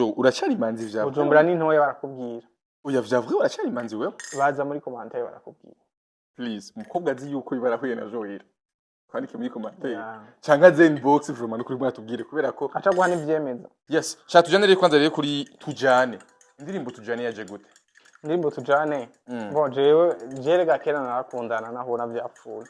uracari imanzi vya Bujumbura ni ntoya barakubwira. Oya vyavuye uracari imanzi wewe. Baza muri commentaire barakubwira. Please umukobwa azi yuko bibarahuye na Joel. Kwandike muri commentaire. Canga zen box vraiment kuri mwatubwire kubera ko aca guhana ivyemeza. Yes, sha tujane rero kwanza rero kuri tujane. Indirimbo tujane yaje gute? Indirimbo tujane. Bo jewe gakera narakundana naho navyapfuye.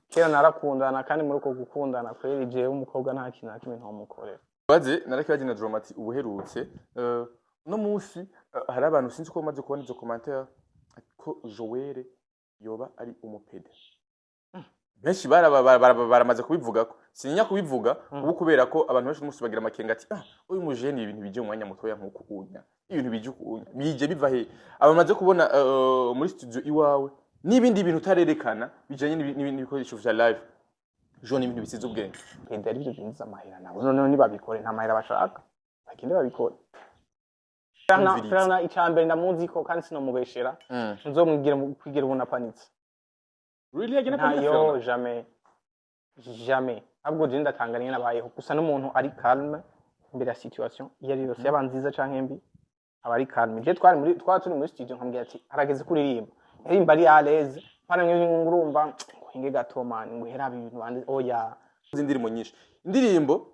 Kera narakundana kandi muri uko gukundana kweri jewe umukobwa nta kintu na kimwe ntomukorera. Baze narakibaje na Dromati ubuherutse no munsi hari abantu sinzi ko bamaze kubona izo commentaire ko Joel yoba ari umupede. Benshi baramaze kubivuga ko sinya kubivuga ubu kubera ko abantu benshi umunsi bagira amakenga ati uyu mujeni ibintu bije mu mwanya mutoya nkuko unya ibintu bije ukunya bije biva he abamaze kubona muri studio iwawe n'ibindi bintu utarerekana bijanye n'ibikoresho vya live jo n'ibintu bisize ubwenge pede ari byo bintu amahera nabo none nibabikore nta mahera bashaka bakinde babikore Frana icambere ndamuzi ko kandi sinomubeshera nzomwigira kwigira ubona panitse. Really agena pa yo jamais ahubwo je ndatanganye nabayeho gusa n'umuntu ari calme imbere ya situation yari yose yabanziza canke mbi abari calme je twari turi muri studio nkambwira ati harageze kuririmba yarimba ari à l'aise pana ngurumva hinge gato man ngo herabe ibintu bandi oya indirimbo nyinshi indirimbo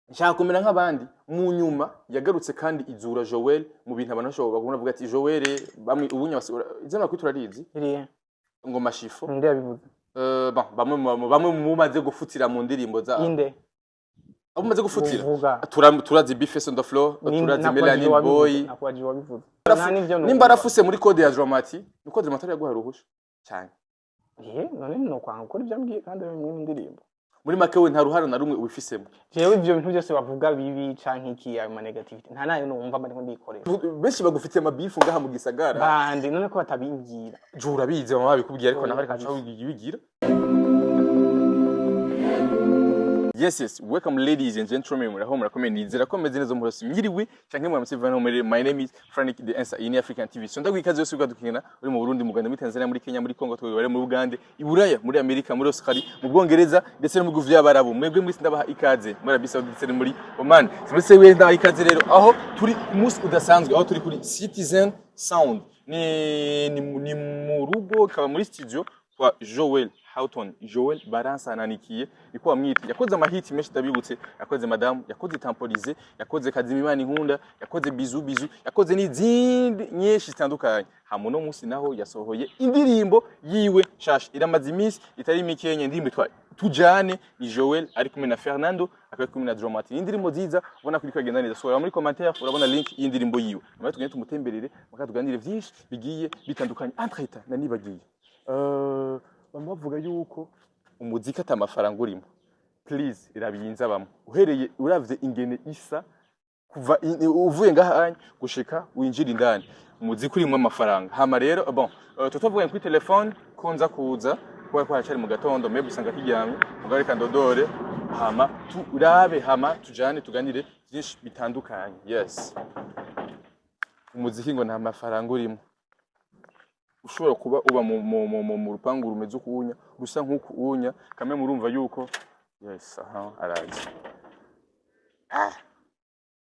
nshaka kumera nk'abandi mu nyuma yagarutse kandi izura Joel mu bintu abantu bashobora kubona avuga ati Joel bamwe ubunya izana kwitura rizi iriye ngo mashifo nde yabivuze bamwe mumaze gufutira mu ndirimbo za inde abo mumaze gufutira turazi Bifes on the floor turazi Melanie Boy nakwaje wabivuze nimba rafuse muri code ya Dromati nuko Dromati yaguha ruhusha cyane none no kwanga ukora ivyambwiye kandi mu ndirimbo muri make we nta ruhara na rumwe ubifisemo jewe ivyo bintu byose bavuga bibi canke iki ya negativity nta nayo numva bari ndikoresha benshi bagufitiye amabifu ngaha mu gisagara bandi none ko batabimbwira jura bize mama babikubwiye ariko nawe reka bigira Yes, welcome ladies and gentlemen. Muraho murakomeye nizera ko meze neza murosi mwiriwe canke mwamusivana no muri my name is Frank the Answer in African TV. So ndagwikaze yose ugadukina uri mu Burundi mu Rwanda muri Tanzania muri Kenya muri Kongo twebare mu Uganda i Buraya muri Amerika muri Australia mu Bwongereza ndetse no mu bihugu by'Abarabu mwebwe mwese ndabaha ikaze muri Arabie Saoudite ndetse muri Oman. Simese we ndabaha ikaze rero aho turi umunsi udasanzwe aho turi kuri Citizen Sound ni mu rugo kaba muri studio kwa Joel Houghton Joel baransananikiye iko bamwita yakoze amahiti menshi tabibutse yakoze Madame yakoze Tempolize yakoze Kazimimana inkunda yakoze Bizu yakoze n'izindi nyinshi zitandukanye hamo no munsi naho yasohoye indirimbo yiwe shasha iramaze iminsi itari mikenye indirimbo twa tujane ni Joel ari kumwe na Fernando akaba kumwe na Dromati indirimbo ziza ubona kuri kwagenda neza so muri commentaire urabona link y'indirimbo yiwe nyuma tugende tumutemberere bakatuganire byinshi bigiye bitandukanye entreta na nibagiye bavuga yuko umuziki atamafaranga urimo please irabiyinza bamwe uhereye uravye ingene isa kuva uvuye ngahanya gushika winjira indani umuziki urimo amafaranga hama rero bon tutovuga kuri telefone konza kuza kwa haracari mu gatondo mebe usanga kijyamye mugare kandodore hama turabe hama tujane tuganire byinshi bitandukanye yes umuziki ngo nta mafaranga urimo ushobora kuba uba mu rupangu rumeze ukunya rusa nkuko unya kamwe murumva yuko yes aha arazi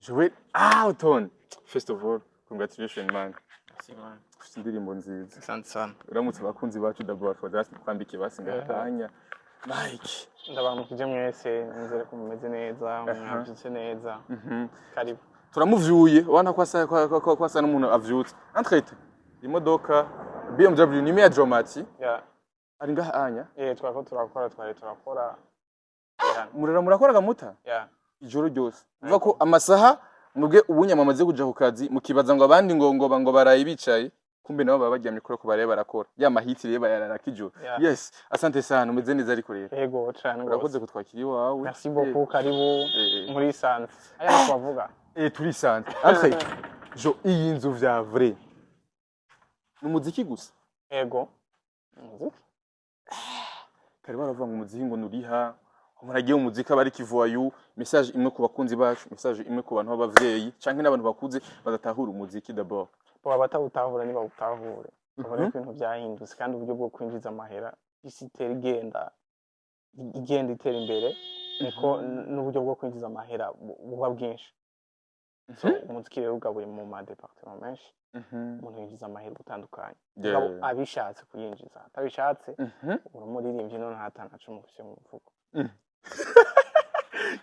Joel Houghton first of all congratulations man indirimbo nziza asante sana uramutse bakunzi bacu d'abord for that kwambike basinga tanya Mike ndabamukije mwese nzere ko mumeze neza mwabyutse neza karibu turamuvyuye ubona ko asa n'umuntu avyutse entrete imodoka BMW ni ya Dromati ari ngahanya turakora murakora gamuta ijoro ryose uva ko amasaha nubwe ubunyamamaze kuja ku kazi mukibaza ngo abandi ngo baraye bicaye kumbe nabo baba baryamye kuri ko baraye barakora ya mahiti reba yararakijo yes asante sana umeze neza ariko rero yego cyane urakoze kutwakira iwawe merci beaucoup karibu muri sanze aya twavuga turi sanze après jo iyi nzu vya vrai numuziki gusa yego muziki kari baravuga ngo umuziki ngo nuriha umuragiye umuziki abari kivoyu message imwe ku bakunzi bacu message imwe ku bantu b'abavyeyi canke n'abantu bakuze badatahura umuziki d'abord bo abatawutahura niba utahure ubona ibintu byahindutse kandi uburyo bwo kwinjiza amahera isi itera igenda itera imbere niko n'uburyo bwo kwinjiza amahera buba bwinshi. So umuziki rero ugaburi mu ma departement menshi. Umuntu yinjiza amahera gutandukanye. Mugabo abishatse kuyinjiza, atabishatse urumuririmbyi none hatanacu mu byo muvugo.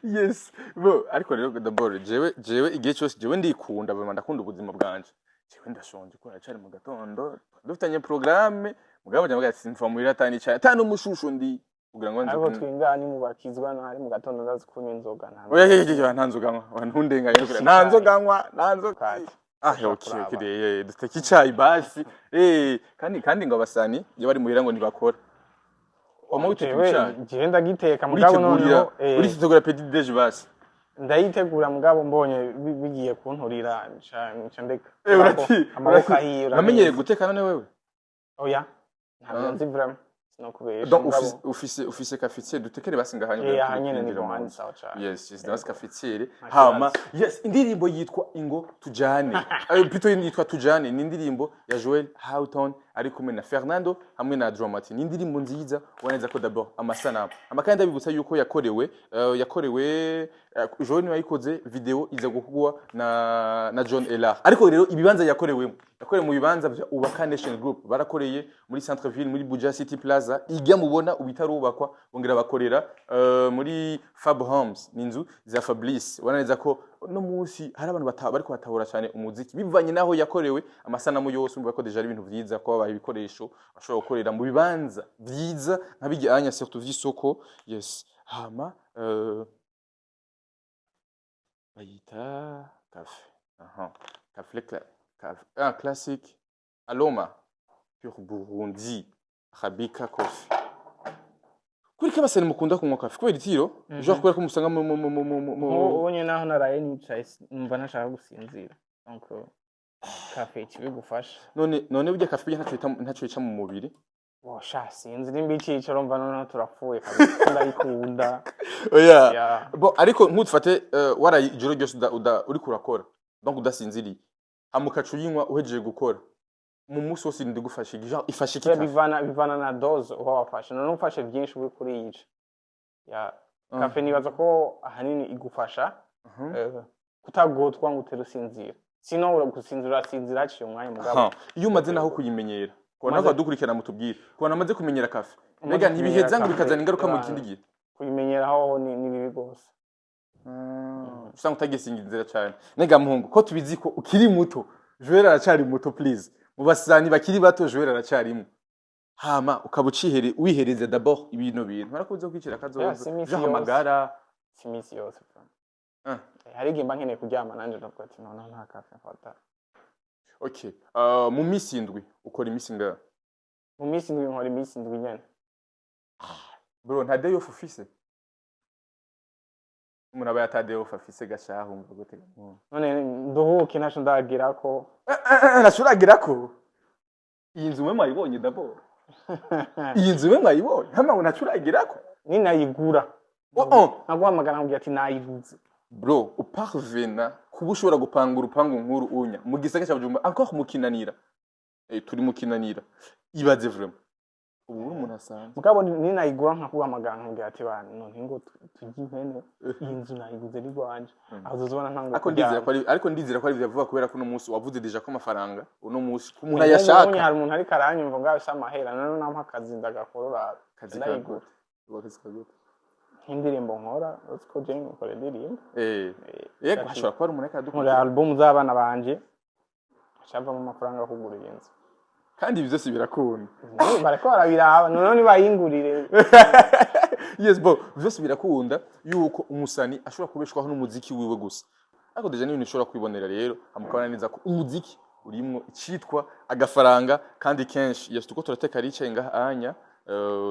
Yes, bo ariko rero d'abord jewe igihe cyose jewe ndikunda bama ndakunda ubuzima bwanje. Jewe ndashonje ko nacari mu gatondo dufitanye programme mugabo cyangwa simfa mu iratani cyane atano mushusho ndi kugira ngo ariko twingani mu bakizwa nari mu gatondo ndazi kunywa inzoga nta. Oya nta nzoga nywa abantu ndengaye no nta nzoga nywa nta nzoga. Okay duteka icyayi basi kandi ngo abasani iyo bari muhira ngo ntibakora. Jewe ndagiteka mugabo noneho uri kitegura petit déj basi ndayitegura mugabo mbonye bigiye kunturira nca ndeka amaboko ahiye namenyere guteka none wewe. Oya ntabwo nzi vraiment sinokubesha donc office cafetière dutekere basi ngahanye hanyene ni bohani sawa cyane. Yes basi cafetière hama yes indirimbo yitwa ingo tujane plutôt yitwa tujane ni indirimbo ya Joel Houghton ari kumwe na Fernando hamwe na Dramati. Ni indirimbo nziza waneza ko d'abord amasanamu amakandi abibutsa yuko yakorewe Joel yayikoze video iza gukugwa na John Elar. Ariko rero ibibanza yakorewe mu bibanza bya Ubaka Nation Group barakoreye muri Centre Ville muri Buja City Plaza ijya mubona ubitarubakwa bongera bakorera muri Fab Homes n'inzu za Fabrice. Waneza ko no munsi hari abantu bari kubatahura cyane umuziki bivanye naho yakorewe amasanamu yose umva ko deja ari ibintu byiza ko babaye ibikoresho bashobora gukorera mu bibanza byiza nk'abijyanye surtout vy'isoko. Yes hama bayita cafe classique Aloma pur Burundi Arabika coffee. Kuri kabasani mukunda kunywa kafe kubera itiro je kubera ko musanga ubonye naho naraye nicaye numva nashaka gusinzira donc kafe kibigufasha none burya kafe ntacyo yica mu mubiri. Sha sinzi nimba icicaro mva none turapfuye kabisa ndayikunda. Oya bo ariko ntutfate waraye ijoro ryose uri kurakora donc udasinziriye amukacu yinywa uhejeje gukora mu musi wose ndigufashe ifashe kika bivana na dose uba wafashe none ufashe byinshi uri kuri yica ya kafe nibaza ko ahanini igufasha kutagotwa ngo uterusinzira sino uragusinzira haciye umwanya mugabo iyo umaze naho kuyimenyera kubona ko dukurikirana mutubwira kubona amaze kumenyera kafe mbega ntibiheza ngo bikazana ingaruka mu kindi gihe kuyimenyera aho ni bibi gose. Usanga utagisinzira cyane nega muhungu ko tubizi ko ukiri muto Joel aracari muto please mu basani bakiri bato Joel aracarimo hama ukabucihere wihereze d'abord ibintu barakuze kwicira kazoza jaho magara simisi yose hari gimba nkene kuryama nanje ndavuga ati none nta kafe mfata. Okay mu misi indwi ukora imisi nga mu misi indwi nkora imisi indwi nyene bro nta day off office umuntu aba yatade off afise gashaho umva gute none nduhuke nasho ndagira ko nashuragira ko iyi nzu mwe mwayibonye d'abord iyi nzu mwe mwayibonye hama unacuragira ko ni nayigura naguhamagara nkubwira ati nayiguze bro uparvena kuba ushobora gupanga urupangu nkuru unya mu gisaka cya Bujumbura encore mukinanira turi mukinanira ibaze vraiment ubu umuntu asanzwe mugabo ni nayigura nkakuhamagara nkubwira ati bana none ngo tugimpene iyi nzu nayiguze ni gwanje azozobona ntango ariko ndizera ko ari byavuga kubera ko no munsi wavuze deja ko amafaranga uno munsi ku muntu ayashaka hari umuntu ari karanyumva ngaho samahera none nampa akazi ndagakorora kazi kagute wakazi kagute indirimbo nkora utko je nkora indirimbo yego hashobora kuba ari umuntu akadukora muri album z'abana banje ashava mu mafaranga kugura inzu kandi ibyo byose birakunda barako barabiraba none bayingurire. Yes bo byose birakunda yuko umusani ashobora kubeshwaho n'umuziki wiwe gusa ariko deja n'ibintu ushobora kwibonera rero amukabana neza ko umuziki urimo icitwa agafaranga kandi kenshi yes tuko turateka ricaye ngahanya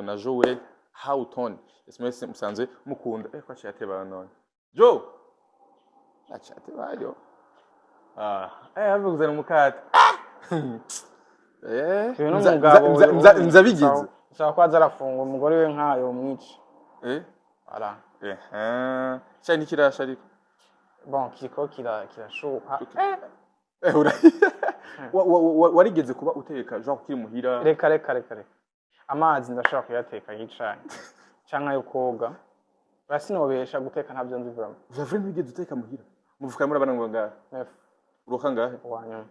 na Joel Houghton SMS musanze mukunda ko cyateba none Jo achatebayo avuguzana umukate nzabigize ushaka kwaza arafunga umugore we nkayo umwici ara cyane nikirasha ariko bon kiko kirashuha warigeze kuba uteka genre kiri muhira reka amazi ndashaka kuyateka yicanye canka yo koga Basinobesha guteka ntavyo nzi vraiment. Javre mwigeze uteka muhira. Muvuka muri abana ngo ngahe? Nef Uroka ngahe? wanyuma.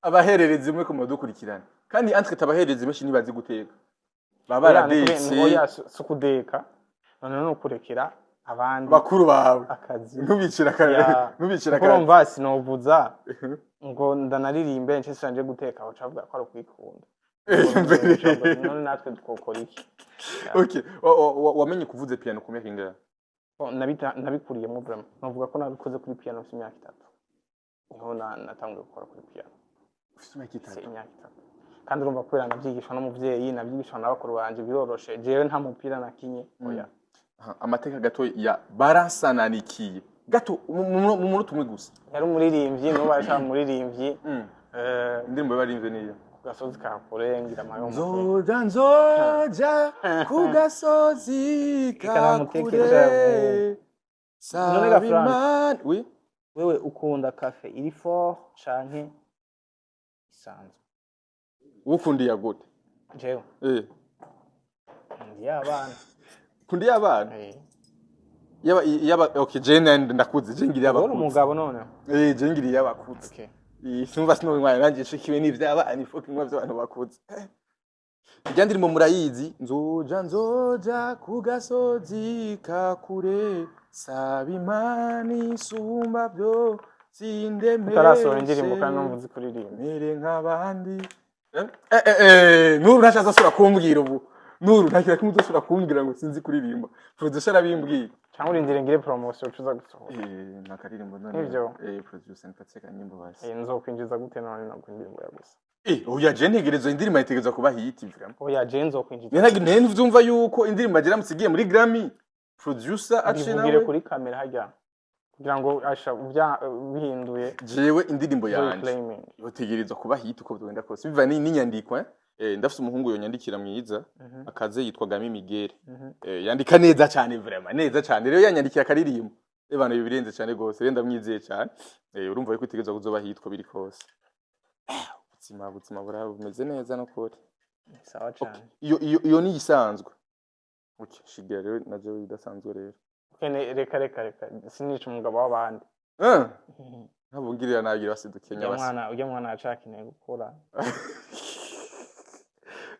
Abahererezi mwe ko mudukurikirana. Kandi entre tabahererezi benshi nibazi guteka. Baba baradetse. Oya sukudeka. None no kurekera abandi bakuru bawe akazi. Ntubicira kare. Ntubicira kare. Urumva sinovuza ngo ndanaririmbe nce sanje guteka aho cavuga ko ari kwikunda. None natwe twokora iki? Okay. Wamenye kuvuza piano ku myaka ingahe? Nabikuriyemo vraiment. Navuga ko nabikoze kuri piano mu myaka 3. Niho natangiye gukora kuri piano. Ufite imyaka 3. Imyaka 3. Kandi urumva kubera navyigishwa n'umuvyeyi, navyigishwa n'abakuru banje biroroshe. Jewe nta mupira nakinye. Oya. Amateka gato ya baransananikiye. Gato mu munota umwe gusa. Yari umuririmbyi no bacha umuririmbyi. Indirimbo barimve niyo. Gasozi ka kure ngira amayo. Nzoja ku gasozi ka kure. Sabimana. Oui. Wewe ukunda cafe iri fort canke isanzwe? Ukundiye gute? Jewe. Ndi abana. Kundi abana? Yaba okay Jane ndakuze je ngiri abakuze. Uri umugabo none? Je ngiri abakuze. Okay. Sinumva sinumva nanje shikiwe n'ivy'abana ifoke mwa vy'abantu bakuze. Iryandiri mu murayizi nzoja ku gasozi ka kure Sabimana isumba byo sindemere. Utarasohora indirimbo kandi numvuze kuririmba. Mere nk'abandi. Nuru ntashaza sura kumbwira ubu. Nuru ntakira kimuzosura kumbwira ngo sinzi kuririmba. Producer arabimbwira. Cyangwa urindire ngire promotion ucuza gusohora. Nakaririmbo none. Producer nkatseka nyimbo basi. Nzokwinjiza gute none nakwindirimbo ya gusa. Oya je ntegerezwa indirimbo itegerezwa kuba hit vraiment. Oya je nzokwinjiza. Nene vyumva yuko indirimbo agera musigiye muri Grammy. Producer ace nawe. Bivugire kuri kamera hajya. Kugira ngo asha bihinduye. Jewe indirimbo yanje. Yotegerezwa kuba hit uko byenda kose. Biva n'inyandiko ndafite umuhungu yonyandikira mwiza akaze yitwa Gami Miguel. Yandika neza cyane vraiment neza cyane. Rero yanyandikiye akaririmbo. Ebana bibirenze cyane gose. Renda mwizeye cyane. Urumva yuko itegezwa kuzoba hitwa biri kose. Ubuzima buraho bumeze neza no kuri. Sawa cyane. Iyo ni isanzwe. Okay, shigira rero naje idasanzwe rero. Reka sinica umugabo w'abandi. Ntabungirira nagira basidukenya basi. Ujya mwana acakeneye gukora.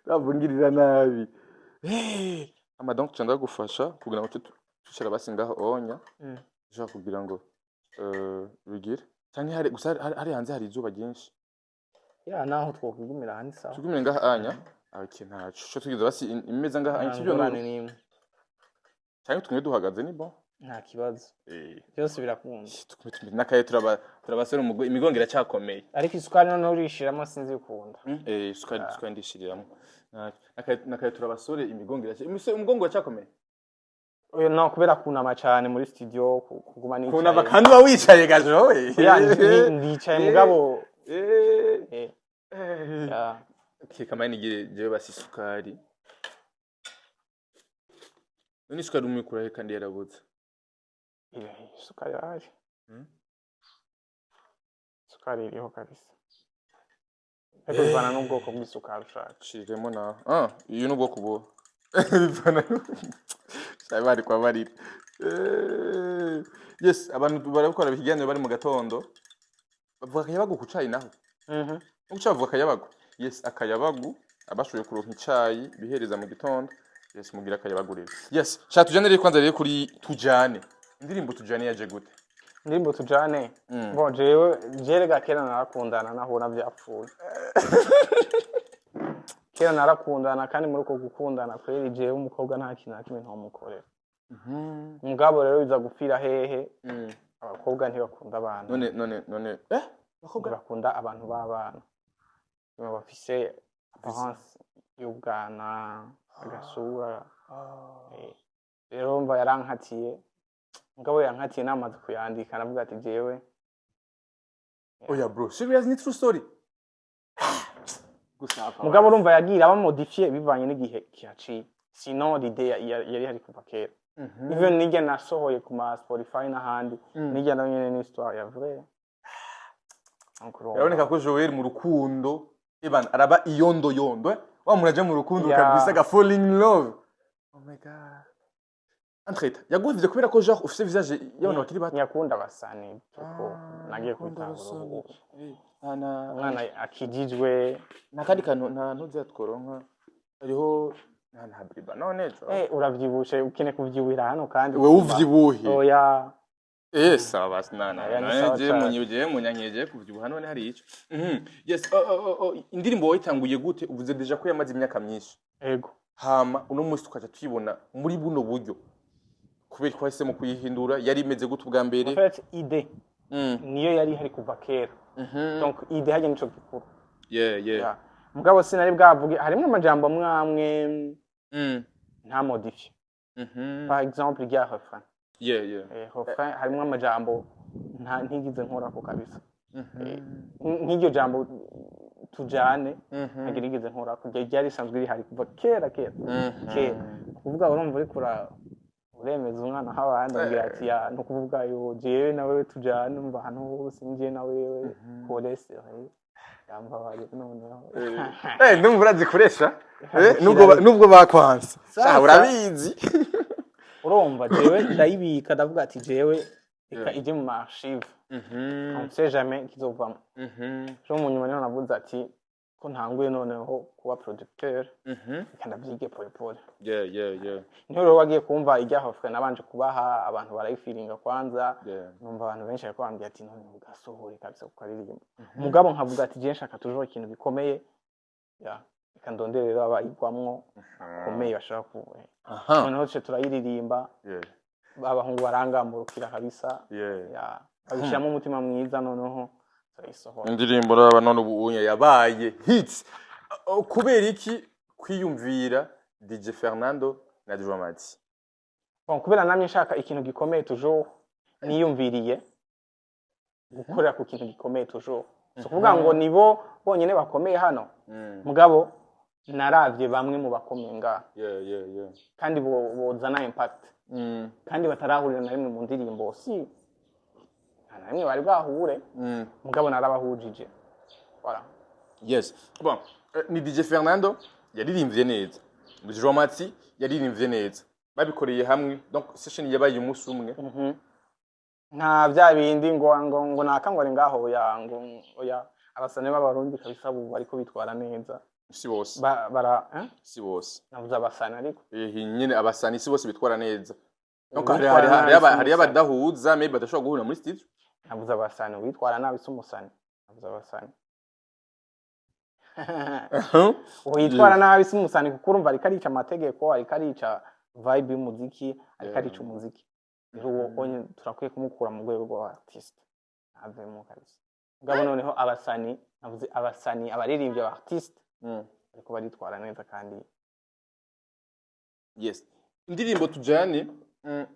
Ntabungirira nabi. Donc cyanda gufasha kugira ngo tushira basingaho onya. Ushaka kugira ngo bigire. Cyane hari gusa hari hanze hari izuba ryinshi. Ya naho twokugumira hani sawa. Tugumire ngaha anya. Ake ntaco. Cyo tugize basi imeza ngaha anya kibyo none. Cyane tumwe duhagaze ni bon. Nta kibazo. Byose birakunda. Nakaye turabasera imigongo iracyakomeye. Ariko isukari none urishiramo sinzi ukunda. Isukari ndishiriramo. Nakaye turabasore imigongo iracyakomeye. Umugongo uracyakomeye. Oya no kubera kunama cyane muri studio kuguma nicaye. Kunama kandi wa wicaye gaje wowe. Ya ndicaye mugabo. Ya. Kama nigire jewe basi isukari. None isukari umikura he kandi yarabuze. Isukari yaje. Isukari iriho kabisa. Eko bivana n'ubwoko bw'isukari ushaka. Shiremo na. Iyo n'ubwoko bwo. Bivana. Bari kwa barira. Yes, abantu barakora bikiganiro bari mu gatondo. Bavuga akayabagu ku cayi naho. Uca bavuga akayabagu. Yes, akayabagu abashoboye kuronka icayi bihereza mu gitondo. Yes, mugira akayabagu rero. Yes, sha tujane rero kwanza rero kuri tujane. Indirimbo tujane yaje gute? Indirimbo tujane. Bo jewe gakera narakundana naho navyapfuye. Kera narakundana kandi muri uko gukundana kweri jewe umukobwa nta kintu nakimwe ntomukorera. Umugabo rero biza gupfira hehe. Abakobwa ntibakunda abantu. None abakobwa bakunda abantu b'abana. Bafise apparence y'ubwana agasura. Rero mba yarankatiye. Umugabo yankatiye namaze kuyandika navuga ati jewe. Oya bro, serious ni true story. Mugabo urumva yagira abamodifiye bivanye n'igihe kihaciye. Sinon l'idée yari hari kuva kera. Even nijya nasohoye ku ma Spotify n'ahandi nijya na nyene ni histoire ya vrai. Yaboneka ko Joel mu rukundo araba iyondo wa muraje mu rukundo kabisa ga falling in love. my god. Entreta yaguhivye kubera ko genre ufite visage y'abantu bakiri bato. Nyakunda basani tuko nagiye kwitangura ubu. Umwana akijijwe nakandi kantu nta ntuze tworonka ariho nta briba none jo. Uravyibushe ukine kuvyibuhira hano kandi we uvyibuhe. Oya. Sawa basi nana. Je munyuje munyanyeje kuvyibuha none hari ico. Yes, indirimbo wayitanguye gute uvuze deja ko yamaze imyaka myinshi. Ego. Hama uno munsi tukaja tuyibona muri buno buryo. Kubera ko hisemo kuyihindura yari imeze gute ubwa mbere. En fait idée. Niyo yari hari kuva kera. Donc idée haje nico gikuru. Yeah. Mugabo sinari bwavuge harimo amajambo mwamwe nta modifie. Par exemple il y a refrain. Refrain harimo amajambo ntigize nkora ko kabisa. Nk'iryo jambo tujane nagirigize nkora ko ryari sanzwe rihari kuva kera. Kuvuga urumva uri kura uremeza umwana h'abandi agira ati ya no kuvuga yo jewe nawe tujane umva hano hose ngiye nawe polisi yamba bari noneho ndumva urazikoresha nubwo bakwanze urabizi urumva jewe ndayibika ndavuga ati jewe reka ije mu archive on sait jamais kizovamo jo mu nyuma niho navuze ati ko ntanguye noneho kuba producteur kandi avyige pole. Niho rero wagiye kumva ijya hofwe nabanje kubaha abantu barayifiringa kwanza numva abantu benshi ariko bambye ati none ugasohore kabisa ukaririmba mugabo nkavuga ati je nshaka tujoro ikintu bikomeye reka ndondere rero abayigwamwo komeye bashaka kuvuga noneho cyo turayiririmba abahungu barangamburukira kabisa abishiramo umutima mwiza noneho indirimbo raba none ubunya yabaye hits kubera iki kwiyumvira DJ Fernando na Dramati. Kubera namye nshaka ikintu gikomeye toujours niyumviriye gukorera ku kintu gikomeye toujours so kuvuga ngo nibo bonyene bakomeye hano mugabo naravye bamwe mu bakomeye nga kandi bozana impact kandi batarahurira na rimwe mu ndirimbo si namwe bari bwahure mugabo narabahujije voilà. Yes bon ni DJ Fernando yaririmbye neza Dramati yaririmbye neza babikoreye hamwe donc session yabaye umunsi umwe nta bya bindi ngo nakangware ngaho ya ngo oya abasane b'abarundi kabisa bu bariko bitwara neza si bose si bose navuze abasane ariko nyine abasane si bose bitwara neza donc hari abadahuza maybe badashobora guhura muri studio navuze abasane witwara nabi sumusane navuze abasane witwara nabi sumusane kuko urumva ari karica amategeko ari karica vibe y'umuziki ari karica umuziki rero onye turakwiye kumukura mu rwego rwa artist avemo kabisa ngabo noneho abasani navuze abasani abaririmbye aba artist ariko baritwara neza kandi yes indirimbo tujane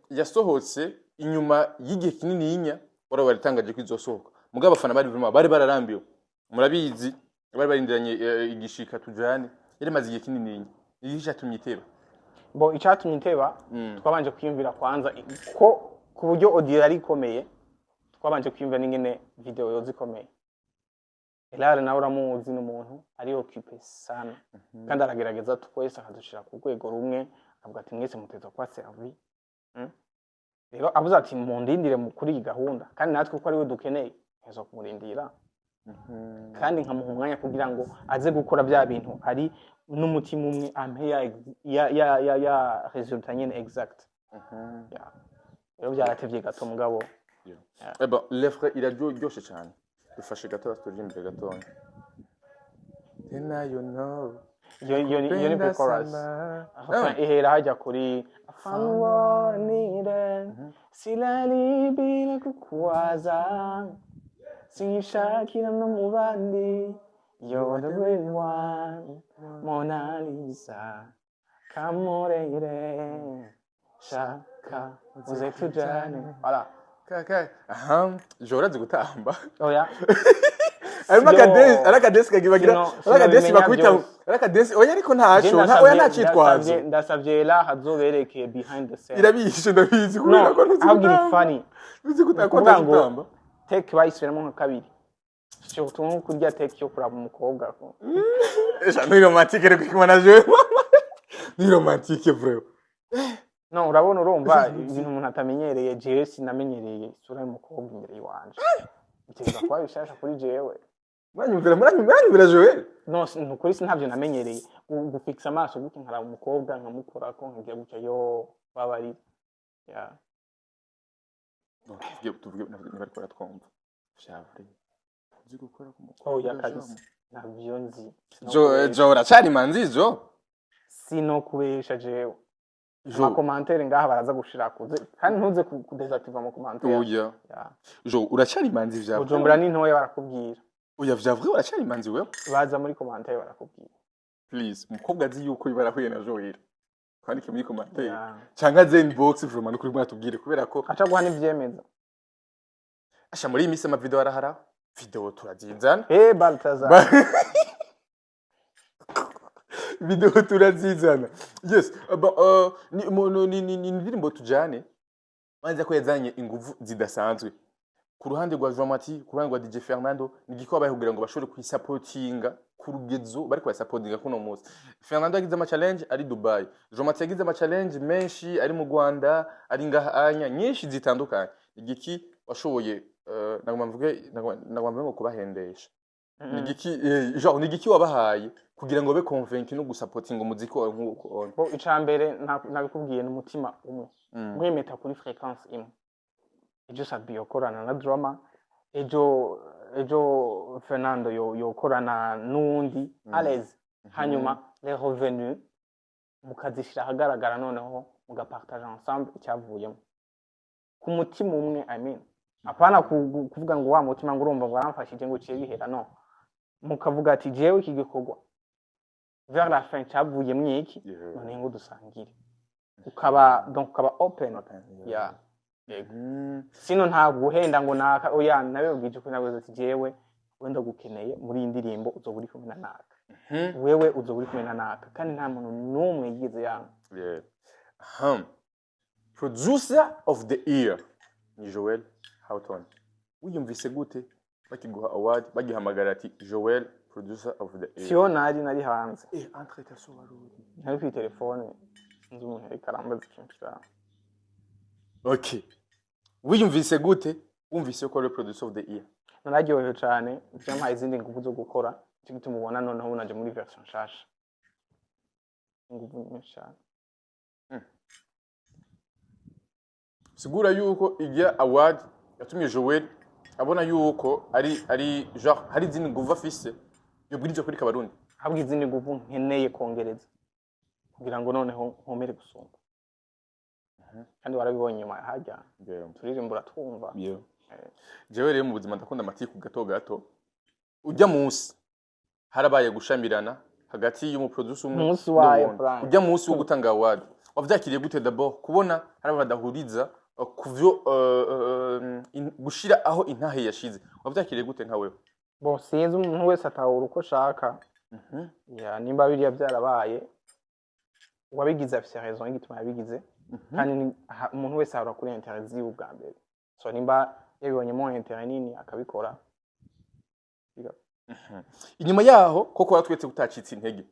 yasohotse inyuma y'igihe kinini yinya wara baritangaje kwizosohoka mugabo abafana bari bararambiwe murabizi bari barindiranye igishika tujane yari maze igihe kinini yinya igishatumye iteba bo icatumye iteba twabanje kwiyumvira kwanza ko ku buryo audio ari komeye twabanje kwiyumvira n'ingene video yozi ikomeye Elare nawe uramuzi n'umuntu ari occupé sana kandi aragerageza twese akadushira ku rwego rumwe avuga ati mwese muteza kwa servi rero avuze ati mundindire kuri iyi gahunda kandi natwe uko ari we dukeneye hezo kumurindira kandi nkamuha umwanya kugira ngo aze gukora bya bintu ari n'umutima umwe ampe ya resultat nyene exact rero byaratevye gato mugabo eba lefre iraryoshye cyane dufashe gato baturirimbe gato Then you know yo ni pre-chorus ihera hajya kuri afanwanire silali bila kukuwaza sinshakira no mu bandi you're the real one Mona Lisa kamurere shaka uze tujane voilà kaka jorazi gutamba oya Arakadesi kagibagira arakadesi bakwita arakadesi oya ariko ntaco oya ntacitwazo ndasavye la hazobereke behind the scene irabishe ndabizi kubera ko ntuzi gutamba funny uzi gutakora gutamba take bayisubiramo nka kabiri cyo tuntu kurya take yo kuraba umukobwa ko ni romantique rero kimana je ni romantique bro no urabona urumva ibintu umuntu atamenyereye jewe sinamenyereye isura y'umukobwa imbere yiwanje biteza kuba bishasha kuri jewe muranyumvira Joel no nukuri sinavyo namenyereye gufixa amaso gutya nkaraba umukobwa nkamukorako nkagira gutya yo babari ya tuvuge niba ariko twumva vyavure uzi gukora ku mukobwa oya kabisa navyo nzi Jo uracari manzi Jo sino kubesha jewe ama commentaire ngaha baraza gushira kuze kandi ntuze kudesactiva mu commentaire oya Jo uracari manzi vyavure Bujumbura ni ntoya barakubwira oya vyavure uracari manzi wewe baza muri commentaire barakubwira please umukobwa azi yuko bibarahuye na Joel kwandike muri commentaire cyangwa zen box vraiment kuri mwatubwire kubera ko aca guha n'ivyemeza asha muri iminsi ama video arahara video turazizana Baltazar video turazizana yes ni indirimbo tujane manza ko yazanye inguvu zidasanzwe ku ruhande rwa Dramati ku ruhande rwa DJ Fernando ni giko abaye ngo bashobore kwisupportinga ku rugezo bari kwa supportinga kuno munsi Fernando yagize ama challenge ari Dubai Dramati yagize ama challenge menshi ari mu Rwanda ari ngaha anya nyinshi zitandukanye igiki washoboye nagomba ngo kubahendesha nigiki genre nigiki wabahaye kugira ngo be convaincre no gusupportinga umuziki wawe nkuko bo icambere nabikubwiye n'umutima umwe mwemeta kuri frequency imwe ejo Sabi yokorana na Drama ejo Fernando yokorana n'undi Alez hanyuma les revenus mukazishira hagaragara noneho mugapartage ensemble icyavuyemo ku mutima umwe I mean apana kuvuga ngo wa mutima ngo urumva ngo aramfashije ngo ciye bihera no mukavuga ati jewe iki gikorwa vers la fin cyavuye mwiki none ngo dusangire ukaba donc ukaba open ya sino nta guhenda ngo naka oya nabibwije ko nabuze ati jewe wenda gukeneye muri indirimbo uzoburi kumwe na naka wewe uzoburi kumwe na naka kandi nta muntu numwe yigize yangu producer of the year ni Joel Houghton wiyumvise gute bakiguha award bagihamagara ati Joel producer of the year sio nari hanze entre tasobaruri nari ku telefone nzi umuntu ari karamba zikinshira okay wiyumvise gute wumvise ko ari producer of the year nararyohewe cyane byampaye izindi nguvu zo gukora cyo gituma ubona noneho unaje muri version nshasha nguvu nyinshi sigura yuko ijya award yatumye Joel abona yuko ari genre hari izindi nguvu afise yobwirije kuri Kabarundi habwa izindi nguvu nkeneye kongereza kugira ngo noneho nkomere gusumba kandi warabibonye nyuma hajya turirimbura twumva jewe rero mu buzima ndakunda amatiku gato ujya munsi harabaye gushamirana hagati y'umuproducer umwe ujya munsi wo gutanga award wavyakiriye gute d'abord kubona hari abadahuriza kuvyo gushira aho intahe yashize wavyakiriye gute nka wewe bon sinzi umuntu wese atahura uko shaka ya nimba biriya byarabaye wabigize afise raison y'igituma yabigize kandi umuntu wese ahora kuri internet ziwe ubwa mbere so nimba yabibonyemo internet nini akabikora inyuma yaho koko watwetse gutacitse intege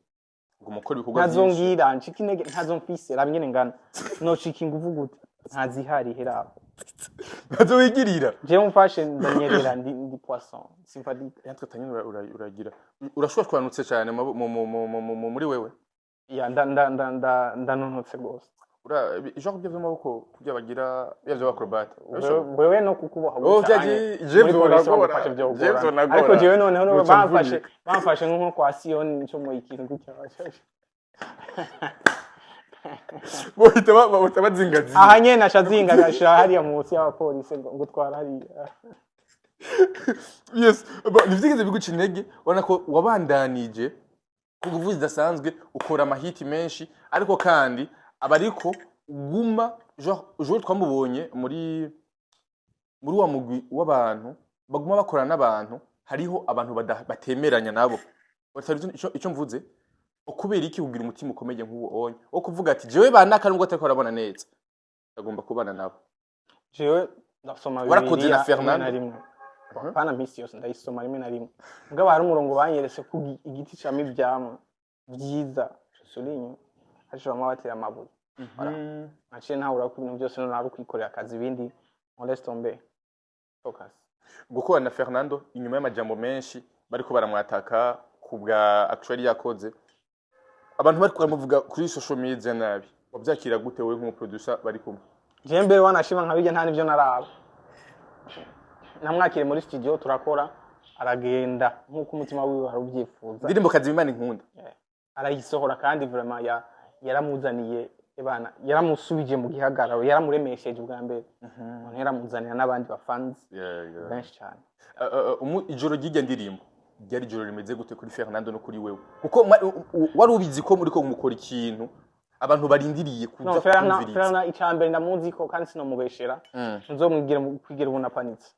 ngo umukora ibikorwa byinshi ntazongira nshika intege ntazomfise rabingene ngana no shika inguvu gute ntazihari heraho ntazowigirira je mfashe ndanyerera ndi poisson sympathique yatwatanye uragira urashobora kwanutse cyane muri wewe ya ndanonotse gose genre byo maboko kujya bagira byo acrobat wewe no kukubaha ariko jewe noneho bamfashe nko kwa Sion cyo mu ikintu gutya bashashe bohita bazingazi aha nyene nashazinga gashira hariya munsi y'abapolisi ngo twara hariya yes nivyigize biguca intege ubona ko wabandanije kuguvuza zidasanzwe ukora amahiti menshi ariko kandi abariko guma genre twamubonye muri wa mugwi w'abantu baguma bakora n'abantu hariho abantu batemeranya nabo icyo mvuze ukubera iki kugira umutima ukomeye nk'uwo onye wo kuvuga ati jewe banaka nubwo atako arabona neza agomba kubana nabo jewe ndasoma warakoze na Fernando pana misi yose ndayisoma rimwe na rimwe mugabo hari umurongo banyeretse ku igiti cyami byamwe byiza surinyo hashobora batera amabuye Mhm. naciye ntahura ko ibintu byose nari kwikorera akazi ibindi on laisse tomber focus. Gukorana na Fernando inyuma y'amajambo menshi bariko baramwataka kubwa actually yakoze abantu bari kuramuvuga kuri social media nabi wabyakira gute wewe nk'umuproducer bari kumwe Je mbere wanashima nkabijya nta nivyo naraba namwakire muri studio turakora aragenda nkuko umutima wiwe hari ubyifuza indirimbo kazi Imana inkunda arayisohora kandi vraiment yaramuzaniye ebana yaramusubije mu gihagararo yaramuremesheje ubwa mbere none yaramuzanira n'abandi bafans benshi cyane ijoro ry'ijya ndirimbo ryari ijoro rimeze gute kuri Fernando no kuri wewe kuko wari ubizi ko muri ko mukora ikintu abantu barindiriye kuza kumviriza Fernando icambere ndamuzi ko kandi sinomubeshera nzomwigira ubona panitse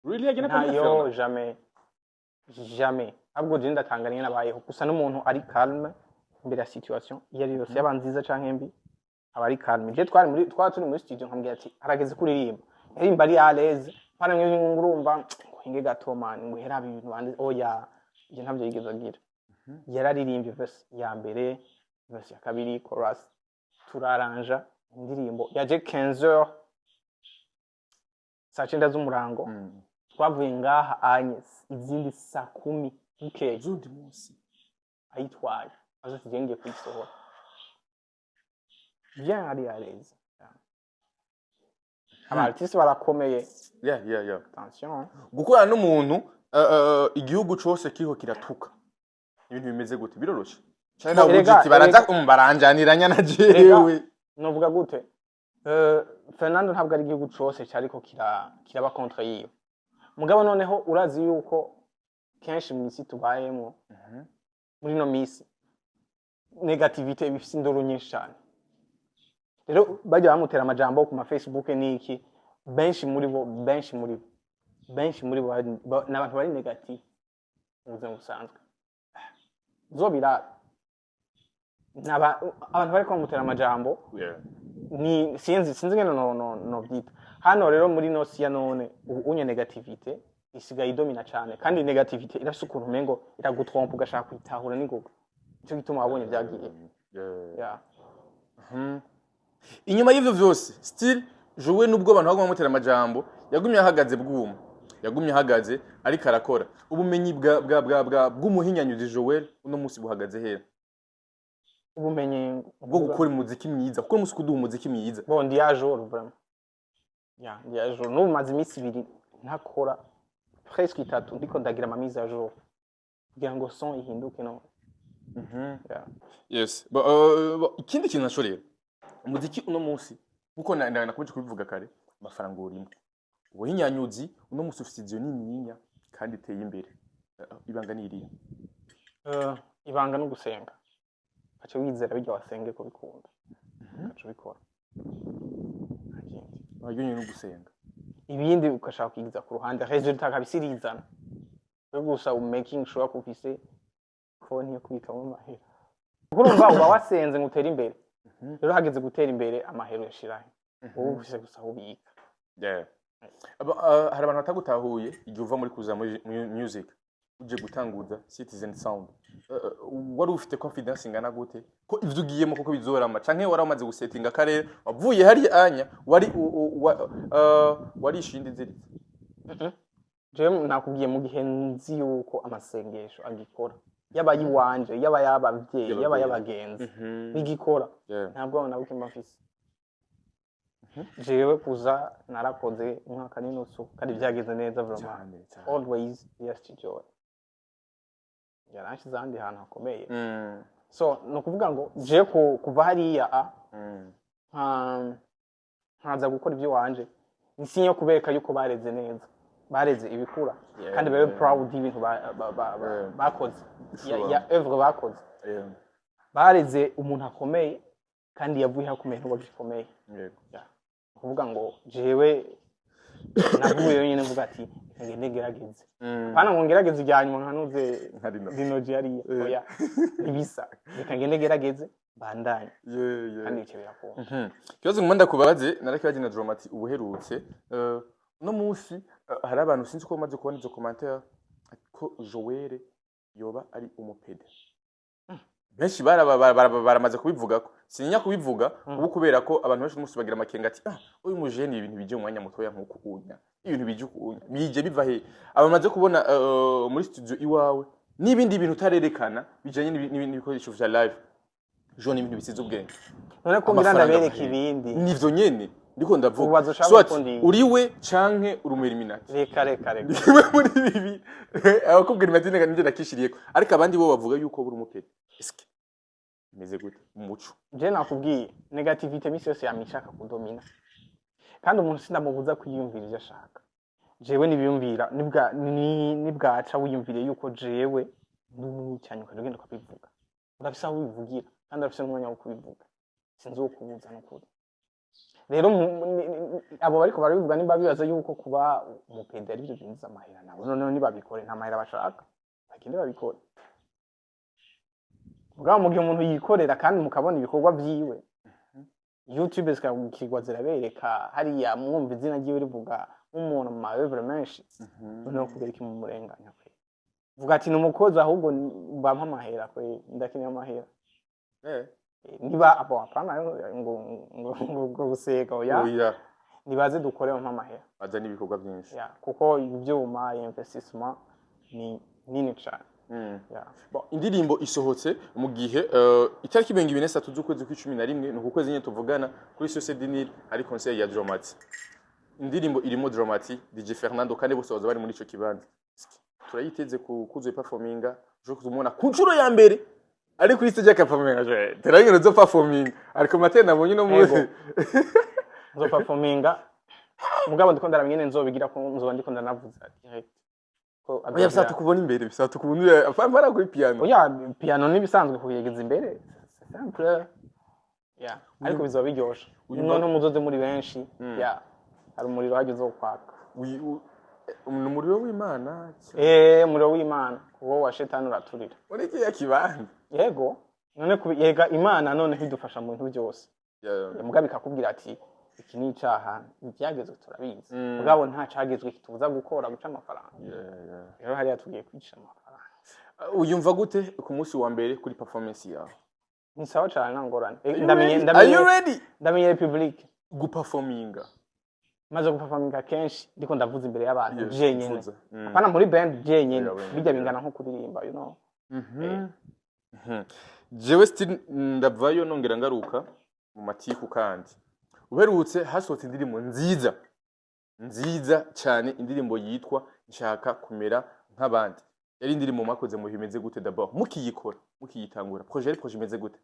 really yagena panitse yo jamais ahubwo je ndatanganye nabayeho gusa n'umuntu ari calme imbere ya situation iyo ari yose yaba nziza canke mbi aba ari calme je twari turi muri studio nkambwira ati harageze kuririmba yarimba ari à l'aise pana ngurumva inge gato man ngo hera ibintu bandi oya je ntavyo yigeze agira yararirimbye verse ya mbere verse ya kabiri chorus turaranja indirimbo yaje 15h saa 9 z'umurango twavuye ngaha Agnes izindi saa 10 bukeye zundi munsi ayitwaye azo tugenge kwisohora bien ari à l'aise abartiste barakomeye yeah attention gukorana n'umuntu igihugu cose kiriho kiratuka ibintu bimeze gute biroroshe cyane nabo giti baranjaniranya na jewe novuga gute Fernando ntabwo ari igihugu cose cyariko kiraba contre yiyo mugabo noneho urazi yuko kenshi mu isi tubayemo muri no misi negativite bifite induru nyinshi cyane rero bajya bamutera amajambo ku ma Facebook niki benshi muri bo n'abantu bari negative ubuzima busanzwe zobira abantu bari kumutera amajambo ni sinzi ngene no byita hano rero muri nosi ya none unye negativite isigaye idomina cyane kandi negativite irafite ukuntu mengo iragutrompa ugashaka kwitahura n'ingoga cyo gituma wabonye byagiye inyuma y'ivyo vyose still Jowe nubwo abantu bagomba mutera amajambo yagumye ahagaze ariko arakora ubumenyi bw'umuhinyanyuzi Joel uno munsi buhagaze hera ubumenyi bwo gukora umuziki mwiza kuko umunsi kuduha umuziki mwiza bon ndi à jour vraiment ndi à jour no maze imisi ibiri ntakora presque 3 ndiko ndagira ama mise à jour kugira ngo son ihinduke no yes ikindi kintu naco rero umuziki uno munsi kuko nakomeje kubivuga kare amafaranga urimo ubuhinyanyuzi uno munsi ufite izo nininya kandi iteye imbere ibanga niriya ibanga no gusenga aca wizera bijya wasenge ko bikunda aca bikora bagiyonye no gusenga ibindi ukashaka kwigiza ku ruhande resultat kabisirizana yo gusa making sure ko ufise konti yo kubikamo amahera urumva uba wasenze ngutera imbere rero hageze gutera imbere amahero yashirahe ubu ufise gusa ubika hari abantu batagutahuye igihe uva muri kuza muri music uje gutanguza Citizen Sound wari ufite confidence ingana gute ko ivyo ugiyemo koko bizorama canke wari amaze gusetinga karere wavuye hari anya wari ishindi ziritse je nakubwiye mu gihe nzi yuko amasengesho agikora yaba yiwanje yaba yabavye yaba yabagenzi bigikora ntabwo nabuke mbafise jewe kuza narakoze umwaka n'inusu kandi byageze neza vraiment always yes to joy yaranshi zandi hana hakomeye so no kuvuga ngo je kuva hariya nkaza gukora ibyo wanje nisinyo kubereka yuko bareze neza bareze ibikura kandi bari proud y'ibintu bakoze ya œuvre bakoze bareze umuntu akomeye kandi yavuye hakomeye n'uwo gikomeye kuvuga ngo jewe navuye nyine mvuga ati ngende gerageze pana ngo ngerageze ijyanyuma nkanuze dinoji yari oya ibisa ngende gerageze bandanye kandi icyo birakora kibazo ngumanda kubaze narakibaje na Dromati ubuherutse no munsi hari abantu sinzi ko bamaze kubona izo commentaire ko Joel yoba ari umupede benshi baramaze kubivugako sinya kubivuga ubu kubera ko abantu benshi umunsi bagira amakenga ati uyu mujeni ibintu bije mu mwanya mutoya nkuko unya ibintu bije ukunya bije biva he abamaze kubona muri studio iwawe n'ibindi bintu utarerekana bijanye n'ibikoresho vya live jo n'ibintu bisize ubwenge none ko ngira ndabereka ibindi nivyo nyene ndiko ndavuga swat uriwe canke urumera iminati reka muri bibi abakubwira imatine kandi ndakishiriyeko ariko abandi bo bavuga yuko buri umupete eske meze gute umuco je nakubwiye negativite misi yose yamishaka kudomina kandi umuntu sindamubuza kwiyumvira ivyo ashaka jewe nibiyumvira nibwaca wiyumvire yuko jewe n'umwicanyi ukagenda ukabivuga urafise aho ubivugira kandi urafise n'umwanya wo kubivuga sinzi uwo kubuza n'ukuri rero abo bariko barabivuga nimba bibaza yuko kuba umupede ari byo byinjiza amahera nabo none nibabikore nta mahera bashaka bagende babikore ubwo mu gihe umuntu yikorera kandi mukabona ibikorwa vyiwe YouTube zikagirwa zirabereka hariya mwumva izina ryiwe rivuga nk'umuntu mu maevre menshi noneho kubera iki mu murenganya kwe vuga ati numukozi ahubwo bampa amahera kwe ndakeneye amahera niba abo apana ngo guseka oya nibaze dukore bampa amahera aza n'ibikorwa byinshi kuko ibyuma investissement ni nini cyane indirimbo isohotse mu gihe itariki 23 z'ukwezi kwa11 ni ukwezi nyine tuvugana kuri Société Nil ari concert ya Dramati indirimbo irimo Dramati DJ Fernando kandi bose baza bari muri ico kibanza turayiteze kuzuye performinga jo kuzumona ku nshuro ya mbere ari kuri stage ya performinga je terangiro zo performing ariko matene nabonye no muze zo performinga mugabo ndiko ndaramye nzobigira ko nzoba ndiko ndanavuza direct oya bisatu kubona imbere bisatu kubona afara kuri piano oya piano ni bisanzwe kuyegeza imbere simple ariko bizoba biryosha none muzoze muri benshi hari umuriro hageze wo kwaka umuriro w'Imana umuriro w'Imana uwo wa shetani uraturira ureke yakibanza yego none yega Imana none hidufasha mu bintu byose mugabe ikakubwira ati iki ni icaha ibyagezwe turabizi mugabo nta cagezwe kitubuza gukora guca amafaranga rero hariya tugiye kwicisha amafaranga uyumva gute ku munsi wa mbere kuri performance yawe ni sawa cyane nangorane ndamenye public guperforminga maze guperforminga kenshi ndiko ndavuza imbere y'abantu jenyene apana muri band jenyene bijya bingana nko kuririmba you know jewe still ndavayo nongera ngaruka mu matiku kandi uherutse hasohotse indirimbo nziza cyane indirimbo yitwa nshaka kumera nk'abandi yari indirimbo makoze mu bimeze gute d'abord mukiyitangura projet imeze gute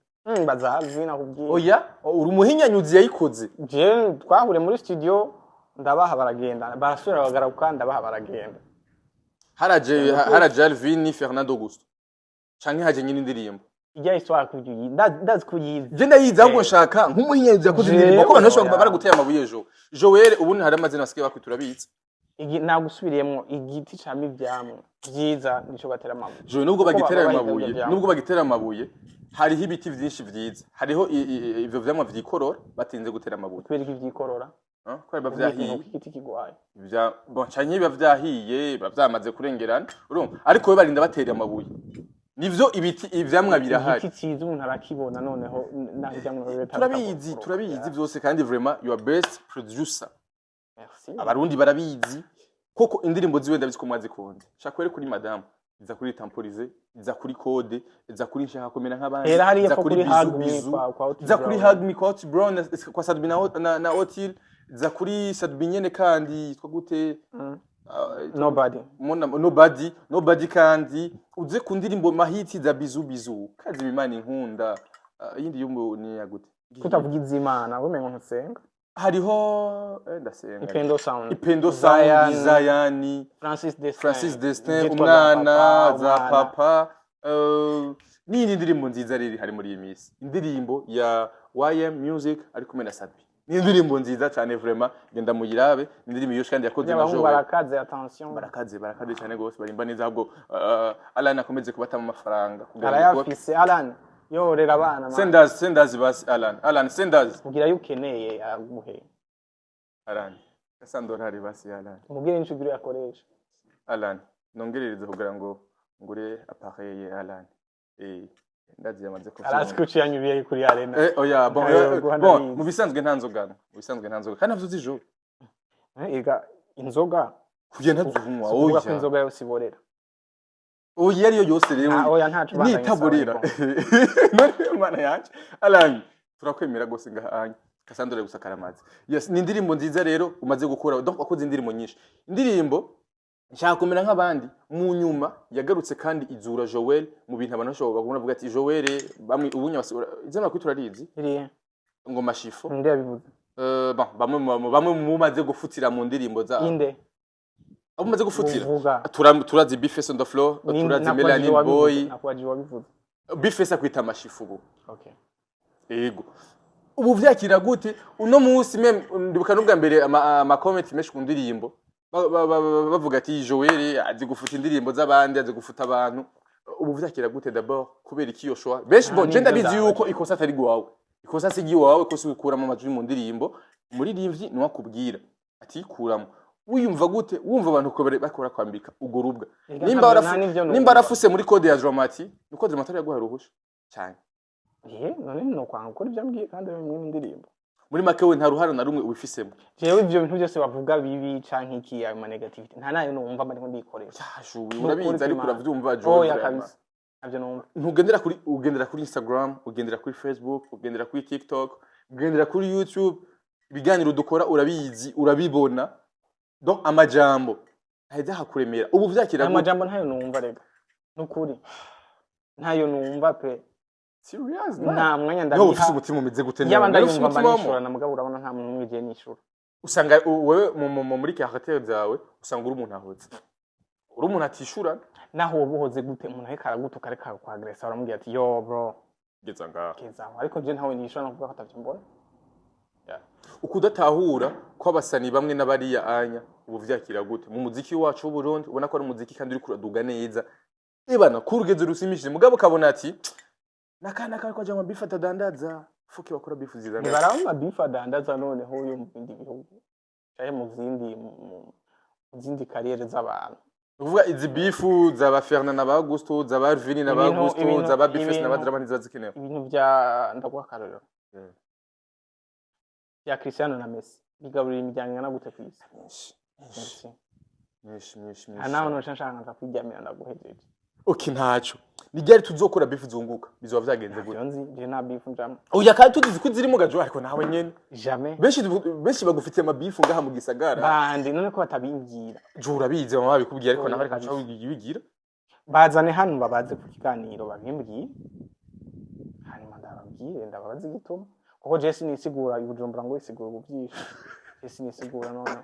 bazazi nakubwiye oya uri umuhinyanyuzi yayikoze je twahure muri studio ndabaha baragenda barasubira bagaruka ndabaha baragenda haraje Alvin Fernando Augusto canke haje nyine indirimbo ijya histoire kugiye ndazi kuyiza je ndayiza ahubwo nshaka nk'umuhinyanzi yakoze indirimbo ko abantu bashobora baraguteye amabuye Joel ubu hari amazina basigaye bakwitura bitse nagusubiriyemo igiti cami ivyamwe byiza nico batera amabuye Joel nubwo bagitera amabuye hariho ibiti vyinshi vyiza hariho ivyo vyamwa vyikorora batinze gutera amabuye kubera ivyikorora ko biba vyahiye igiti kigwaye canke biba vyahiye biba vyamaze kurengerana urumva ariko we barinda batera amabuye nivyo ibiti ivyamwa birahari igiti cyiza umuntu arakibona noneho navyamwe turabizi vyose kandi vraiment your best producer merci abarundi barabizi koko indirimbo ziwe ndabizi ko mwazikunze shakwere kuri madame iza kuri temporize iza kuri code iza kuri nshaka kumera nk'abandi iza kuri hug me kwa Hot Brown kwa Sadbi na Otil iza kuri Sadbi nyene kandi yitwa gute nobody kandi uze ku ndirimbo mahiti za bizu kazi imana inkunda yindi yumbo ni yagute kutavuga izimana womengo ntusenga hariho ndasenga Ipendo Sound Zayani Francis Destin umwana za papa ni ndirimbo nziza riri hari muri iyi minsi indirimbo ya YM Music ari kumena Sadbi ni indirimbo nziza cyane vraiment genda muyirabe indirimbo yose kandi yakoze na Joe barakaze attention barakaze cyane gose barimba neza ahubwo Alan akomeze kubatama amafaranga arayafise Alan yorera abana sendazi basi Alan sendazi kugira yukeneye aguhe Alan kasandorari basi Alan mubwire inshugiro yakoresha Alan nongerereze kugira ngo ngure appareil Alan ndazi yamaze ko arazi ko ciyanyubiye kuri arena oya bon Ntayo guhana bon n'izi. mu bisanzwe nta nzoga kandi navyo zijoro ega inzoga kugira ntazunywa kuvuga ko oya inzoga yose iborera oya ariyo yose rero oya ntacu bandanye nitaborera none mana yanje alangi turakwemera gose ngahanye Cassandra gusakara amazi yes ni indirimbo nziza rero umaze gukora donc wakoze indirimbo nyinshi indirimbo nshaka kumera nk'abandi mu nyuma yagarutse kandi izura Joel mu bintu abantu bashobora kubona bavuga ati Joel bamwe ubunya izana kwitura rizi iriye ngo mashifo ndi yabivuze bon bamwe mumaze gufutira mu ndirimbo za inde abo mumaze gufutira Uvuga. turazi Bifes on the floor turazi Melanin Boy nakwaji wabivuze Bifes akwita mashifu ubu okay yego ubu vyakira gute uno munsi meme ndibuka n'ubwa mbere ama comment menshi ku ndirimbo bavuga ati Joel azi gufuta indirimbo z'abandi azi gufuta abantu ubu vyakira gute d'abord kubera iki yo shwa benshi bon je ndabizi yuko ikosa atari gwawe ikosa sigi wawe ko sikuramo amajwi mu ndirimbo muri rimvyi ni wakubwira ati kuramo wiyumva gute wumva abantu ko bakora kwambika ugo rubwa nimba arafuse muri code ya Dramati nuko Dramati yaguha ruhusha cyane none no kwanga ukora ibyo ambwiye kandi bimwe mu ndirimbo muri make we nta ruhara na rumwe ubifisemo jewe ibyo bintu byose bavuga bibi canke iki ayo ma negativity nta nayo numva mari ngo ndikoresha cyashuwe urabizi ariko uravyumva oya kabisa navyo numva ugendera kuri Instagram ugendera kuri Facebook ugendera kuri TikTok ugendera kuri YouTube ibiganiro dukora urabizi urabibona donc amajambo aheza hakuremera ubu vyakira amajambo ntayo numva rega nukuri ntayo numva pe serious nta mwanya ndabiha ufise umutima umeze gute yaba ndayumva mbanishura na mugabo urabona nta muntu umwe je nishura usanga wewe muri caractère zawe usanga uri umuntu ahotse uri umuntu atishura naho wobuhoze gute umuntu ariko aragutuka ariko kwagresa uramubwira ati yo bro geza ngaho ariko je ntawe nishura no kuvuga ko atavyo mbona ukudatahura kw'abasani bamwe n'abariya anya ubu vyakira gute mu muziki wacu w'Uburundi ubona ko ari umuziki kandi uri kuraduga neza ibana kurugeze rusimishije mugabo kabona ati nakana kako aje mu bifa tadandaza fuki bakora bifu ziza neza barama bifa dandaza none ho yo mu bindi bihugu cyaje mu zindi kariyere z'abantu uvuga izi bifu zaba Fernand na Augusto zaba Vini na Augusto zaba Bifes na Dramani zazikenewe ibintu bya ndagwa karero ya Cristiano na Messi bigaburira imiryango ingana gute kwisi myinshi nawe no nshaka kwijyamira ndaguhejeje okay ntaco nigari tuzokora bifu zunguka bizoba vyagenze gute yonzi je na bifu njama oya kandi tuzizi ko zirimo gajo ariko nawe nyene jamais benshi bagufitiye amabifu ngaha mu gisagara bandi none ko batabimbwira jo urabizi mama babikubwiye ariko nawe ariko acha bigira bazane hano babaze ku kiganiro babimbwiye hanyuma ndababwire ndababaza igituma kuko Jesse nisigura ibujumbura ngo isigura ububyishe Jesse nisigura none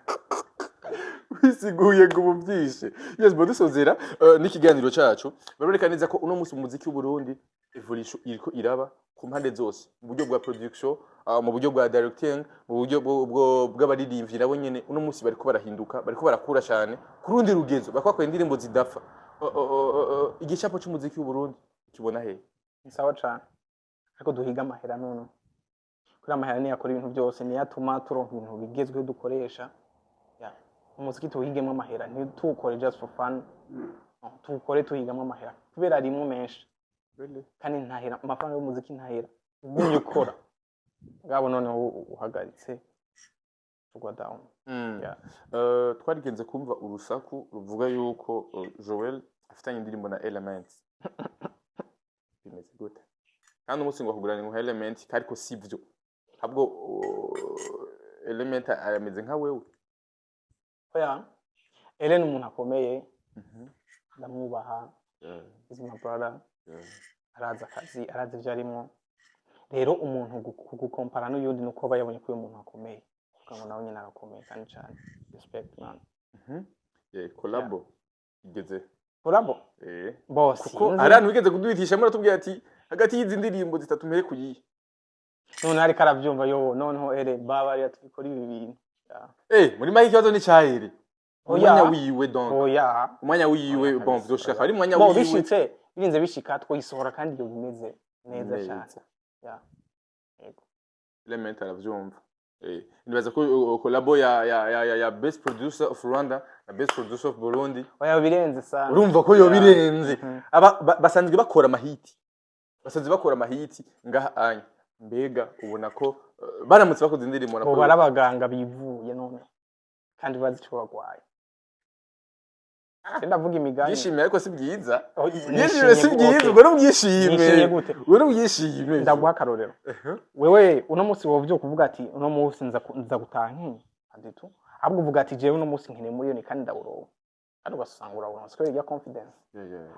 bisiguye ngo ububyishe yes bodusozera n'ikiganiro cacu baroreka neza ko uno musi mu muziki w'Uburundi evolution iriko iraba ku mpande zose mu buryo bwa production mu buryo bwa directing mu buryo bw'abaririmbyi nabo nyene uno musi bariko barahinduka bariko barakura cyane ku rundi rugezo bakwakoye indirimbo zidapfa igicapo cy'umuziki w'Uburundi kibona he ni sawa cyane ariko duhiga amahera none kuri amahera ni yakora ibintu byose ni yatuma turonka ibintu bigezweho dukoresha umuziki tuwigemo amahera ntitukore just for fun tukore tuhigamo amahera kubera rimwe menshi kandi ntahera amafaranga y'umuziki ntahera ugumye ukora ngabo none uhagaritse tugwa down twarigenze kumva urusaku ruvuga yuko Joel afitanye indirimbo na Elements bimeze gute kandi umunsi ngo kugurana ngo Elements ariko sivyo habwo Element arameze nka wewe oya Ellen umuntu akomeye ndamwubaha is my brother araza akazi araza ivyo arimo rero umuntu kugukompara n'uyundi nuko aba yabonye ko uyu muntu akomeye kuko ngo nawe nyine arakomeye kandi cyane respect man collabo igeze collabo boss kuko arantu bigeze kuduhitisha muri atubwiye ati hagati y'izi ndirimbo zitatu mere kuyihe none ari karavyumva yo noneho ere baba ari atubikora ibi bintu muri mayi kibazo ni cyaheri umwanya wiwe donc umwanya wiwe bon vyoshaka ari umwanya wiwe bishitse birinze bishika twoyisohora kandi iyo bimeze neza cyane yego Element aravyumva nibaza ko collabo ya best producer of Rwanda na best producer of Burundi oya birenze sana urumva ko yo birenze aba basanzwe bakora amahiti basanze bakora amahiti ngaha anya mbega ubona ko baramutse bakoze indirimbo bo barabaganga bivuye none kandi bazi ico bagwaye ndavuga imigani yishimiye ariko si byiza Nishimye yishimiye si byiza gute? ubwo n'ubwishime Nishimye gute? ubwo n'ubwishime ndaguha akarorero wewe uno munsi wovyo kuvuga ati uno munsi nza gutanka aditu ahubwo uvuga ati jewe uno munsi nkeneye miliyoni kandi ndawuronka kandi ugasanga urabona siko ya confidence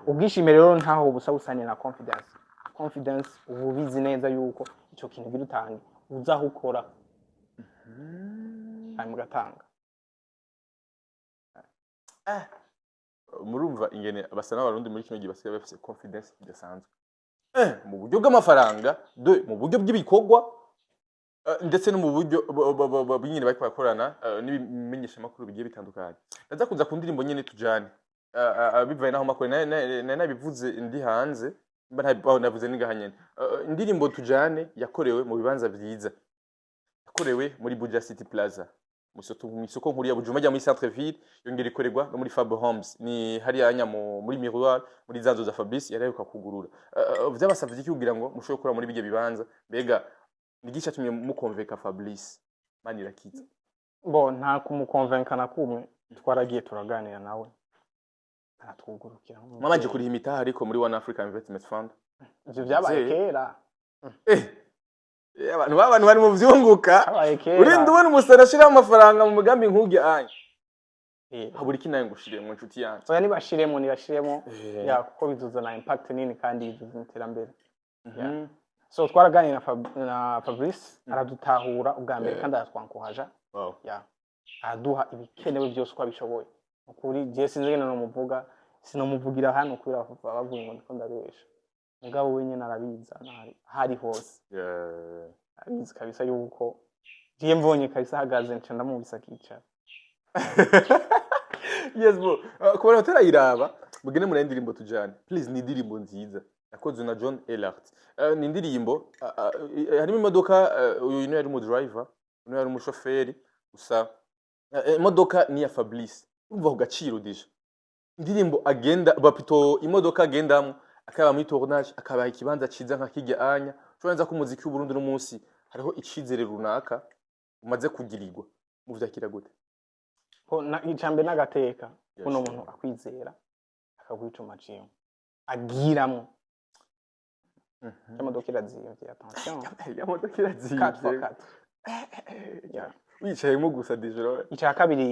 ubwishime rero ntaho busa busanye na confidence ubu bizi neza yuko ico kintu girutange uzaho ukora hanyuma ugatanga murumva ingene abasa n'abarundi muri kino gihe basigaye bafite confidence idasanzwe mu buryo bw'amafaranga mu buryo bw'ibikorwa ndetse no mu buryo bw'ingene bariko barakorana n'ibimenyesha makuru bigiye bitandukanye ndaza kuza ku ndirimbo nyene tujane bivaye naho makuru nabivuze ndi hanze navuze ningaha nyene indirimbo tujane yakorewe mu bibanza vyiza yakorewe muri Buja City Plaza mu isoko nkuru ya Bujumbura muri centre ville yongera ikorerwa no muri Fab Homes ni hariya anya muri Miroir muri zanzo za Fabrice yaraheruka kugurura vyabasavye iki kugira ngo mushobore gukora muri bige bibanza mbega nigisha tumye mukonveka Fabrice Manirakiza bo nta kumukonvenka na kumwe twaragiye turaganira nawe aratwugurukira mwamaje kuri imitaha ariko muri One African Investment Fund ivyo vyabaye kera abantu bari mu vyunguka urinda ubona umusara ashira amafaranga mu mugambi nk'uge anye habura iki nayo ngushire mu nshuti yanjye oya nibashiremo ya kuko bizuzana impact nini kandi bizuza iterambere so twaraganira na Fabrice aradutahura ubwa mbere kandi aratwankuhaja aduha ibikenewe byose uko abishoboye ukuri je sinzegena no muvuga sinomuvugira hano kubera bavuye ngo ndiko ndabesha mugabo wenyine arabiza hari hose abizi kabisa yuko je mbonye kabisa hagaze nce ndamubisa kicara yes bro kubera utarayiraba mugene muri indirimbo tujane please ni indirimbo nziza yakozwe na John Elart ni indirimbo harimo imodoka uyu yari mu driver uyu yari umushoferi gusa imodoka ni ya Fabrice umva ku gaciro deje indirimbo agenda bapito imodoka agendamwe akaba muri tournage akaba ikibanza ciza nka kijya anya cyorenza ko umuziki w'u Burundi no munsi hariho icizere runaka umaze kugirirwa mu vyakira gute ko icambe nagateka uno muntu akwizera akagwicuma ciyo agiramo imodoka irazimvye attention imodoka irazimvye wicayemo gusa dijoro icya kabiri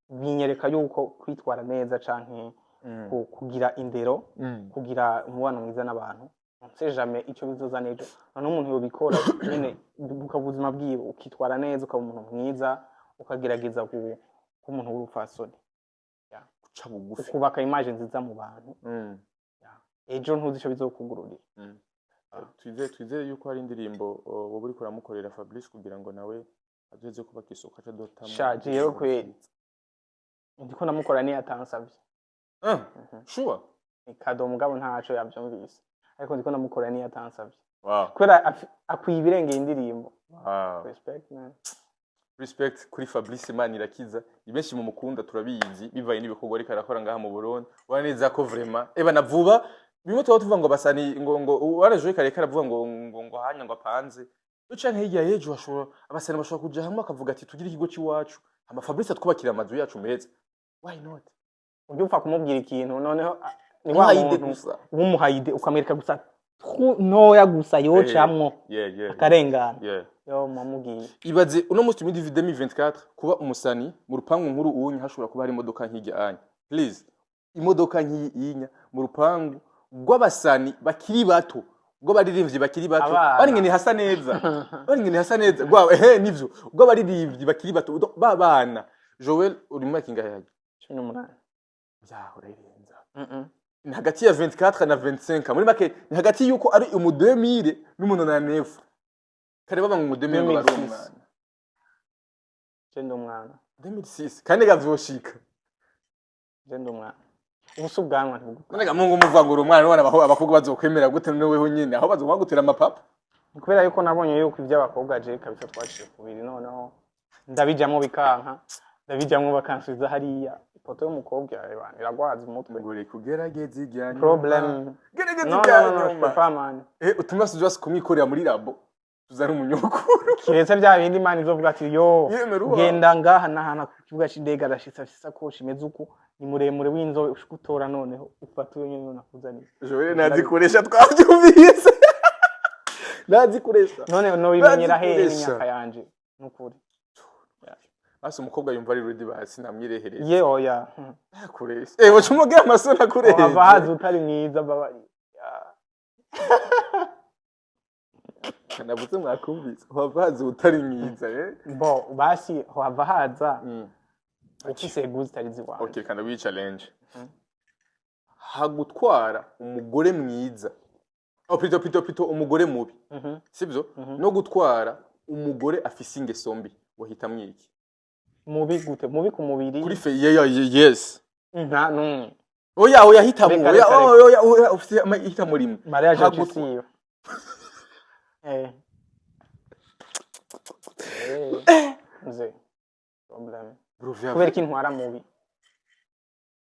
binyereka yuko kwitwara neza canke kugira indero kugira umubano mwiza n'abantu nse jamais icyo bizoza nejo none umuntu yobikora nyene ukabuzima bwiwe ukitwara neza ukaba umuntu mwiza ukagerageza ku umuntu w'urufasoni guca bugufi kubaka image nziza mu bantu ejo ntuzi ico bizokugururira twizeye yuko hari indirimbo wowe uri kuramukorera Fabrice kugira ngo nawe azoze kubaka isoko aca dotamo shaje rero kweli ndiko namukora ni atansavye sure ikado mugabo ntaco yavyumvise ariko ndiko namukora ni atansavye wow kwera akwibirengeye indirimbo wow respect man respect kuri Fabrice Manirakiza ibenshi mu mukunda turabizi bivaye n'ibikorwa ariko arakora ngaha mu Burundi waneza ko vraiment eba navuba bimwe tuvuga ngo basani ngo warajoye kare karavuga ngo hanya ngo apanze ucanke hirya yejo ashobora abasani bashobora kuja hamwe akavuga ati tugira ikigo ciwacu ama Fabrice twubakira amazu yacu meza why not ubyumva kumubwira ikintu noneho ni wa muntu w'umuhayide ukamwereka gusa noya gusa yocamwo akarengana yo mamugiye ibaze uno musi muri 2024 kuba umusani mu rupangu nkuru unyi hashobora kuba hari imodoka nk'ijya anya please imodoka nk'iyinya mu rupangu rw'abasani bakiri bato ubwo baririmbyi bakiri bato baringene hasa neza gwa nivyo ubwo baririmbyi bakiri bato babana Joel uri mu makinga yaje 18 urayirenza ni hagati ya 24 na 25 muri make ni hagati yuko ari umu 2000 n'umunonane kare baba mu 2000 bari umwana Jendo mwana 2006 kandi gavyoshika Jendo mwana ubusu bwanwa ntibugukora nega mungu muvangura umwana none abakobwa bazokwemera gute noneho nyine aho bazogutera amapapa kubera yuko nabonye yuko iby'abakobwa je kabisa twaciye kubiri noneho ndabijamwo bikanka ndabijamwo bakansubiza hariya ifoto y'umukobwa yawe iragwaza umutwe ngo reka ugerageze ijyanye problem gerageze no ijyanye pas man utuma sujya kumwikorera muri labo tuzana umunyokuru kiretse bya bindi imana izovuga ati yo Yemeruwa. genda ngaha nahana ku kibuga c'indege arashitsa afise isakoshi imeze uku ni muremure w'inzobe ushukutora noneho ufata uyo nyene nakuzaniye Joel nazikoresha twabyumvise nazikoresha none no bimenyera hehe n'imyaka yanje nukuri basi umukobwa yumva ari rudi basi namwirehereza ye oya akoresha wacu umugeye amasoni akoresha hava hazi utari mwiza babari navuze mwakumvise hava hazi utari mwiza bo basi hava haza ufise guzi tari ziwawe okay kana wi challenge hagutwara umugore mwiza pito umugore mubi sibyo no gutwara umugore afise ingeso mbi wahita mwiki mubi gute mubi ku mubiri kuri fe yes nta no oya hita mu oya ufise hita muri mwe mariage agisiyo nze problem kubera ko intwara mubi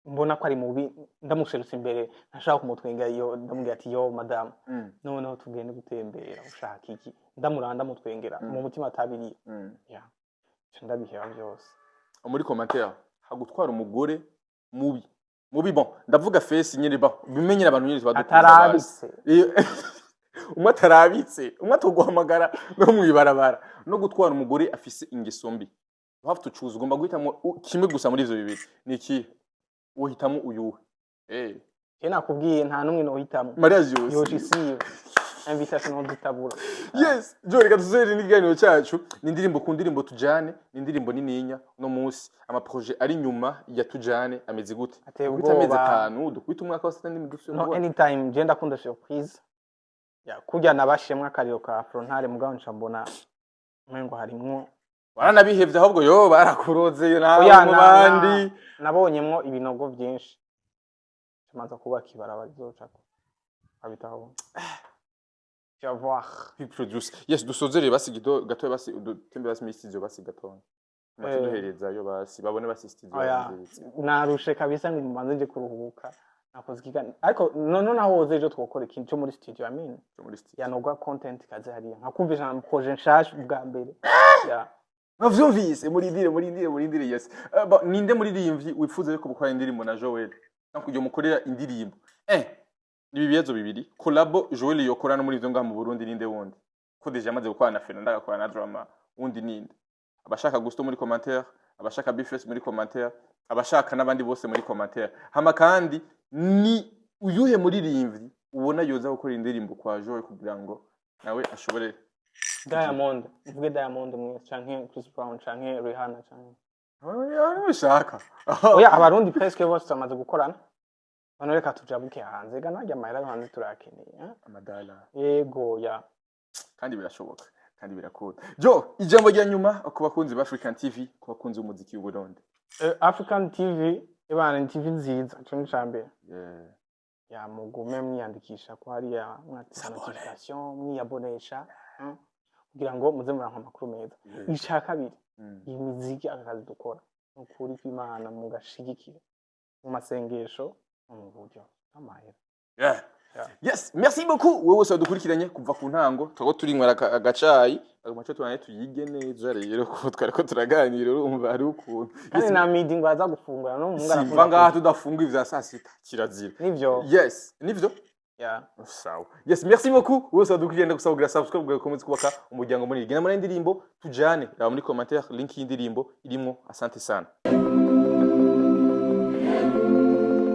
mbona ko ari mubi ndamusherutse imbere ntashaka kumutwenga iyo ndamubwira ati yo madame noneho tugende gutembera ushaka iki ndamuranda mutwengera mu mutima atabiriye ya ndabihera byose muri commentaire hagutwara umugore mubi bon ndavuga face nyine ba bimenyera abantu nyine atarabitse umwe atarabitse umwe atoguhamagara no mwibarabara no gutwara umugore afise ingeso mbi you have to choose ugomba guhitamo kimwe gusa muri ivyo bibiri ni iki uhitamo uyuhe je nakubwiye nta numwe no hitamo mariage yose yoshisiyo invitation dutabura yes jo reka tuzere n'iganiro cyacu ni indirimbo ku ndirimbo tujane ni indirimbo nininya no munsi ama projet ari nyuma ya tujane ameze gute bitameze 5 dukwita umwaka wa 7 n'imidusu no anytime je ndakunda surprise ya kujya nabashemwe akariro ka frontale mugabo ncambona mwengo harimwo waranabihevye ahubwo yo barakuroze yo nawe mu bandi nabonyemwo ibinogo byinshi tumaza kuba kibaraba bizocako abitaho tu vas voir produce yes dusozere basi gato basi utembe basi studio basi gato matuduhereza yo basi babone basi studio narushe kabisa ngo mubanze nje kuruhuka nakoze kigani ariko naho ejo twokora ikintu cyo muri studio amine cyo muri studio yanogwa content kaze hariya nkakumvisha na projet nshasha bwa mbere ya bavyumvise muri ndire yes ninde muri rimvyi wifuza yo gukora indirimbo na Joel nakujya mukorera indirimbo nibi biyezo bibiri collabo Joel yokora no muri ivyo ngaha mu Burundi ninde wundi ko deja amaze gukora na Fernanda agakora na Drama wundi ninde abashaka gusto muri commentaire abashaka bifes muri commentaire abashaka nabandi bose muri commentaire hama kandi ni uyuhe muri rimvyi ubona yoza gukora indirimbo kwa Joel kugira ngo nawe ashobore Diamond uvuge Diamond mwe canke Chris Brown canke Rihanna canke bishaka oya abarundi presque bose bamaze gukorana bano reka tujabuke hanze ga najya mahera hanze turakeneye amadala yego ya kandi birashoboka kandi birakunda jo ijambo rya nyuma ku bakunzi ba African TV ku bakunzi b'umuziki w'u Burundi African TV ibana TV nziza cyo nicambere ya mugume mwiyandikisha ko hari ya notification mwiyabonesha kugira ngo muze muranka amakuru meza icya kabiri iyi muziki akazi dukora ukuri kw'Imana mugashigikira mu masengesho mu buryo amahera yes merci beaucoup wewe wose wadukurikiranye kuva ku ntango twego turinywera agacayi agacayi tubane tuyige neza rero ko twariko turaganira urumva ari ukuntu kandi na meeting baza gufungura no mungara kuva ngaha tudafunga ivya saa sita kirazira nivyo yes nivyo sawa yes merci beaucoup wose wadukurikiranye gusabura subscribe gukomeza kubaka umuryango muri gina muri indirimbo tujane muri commentaire link y'indirimbo irimo asante sana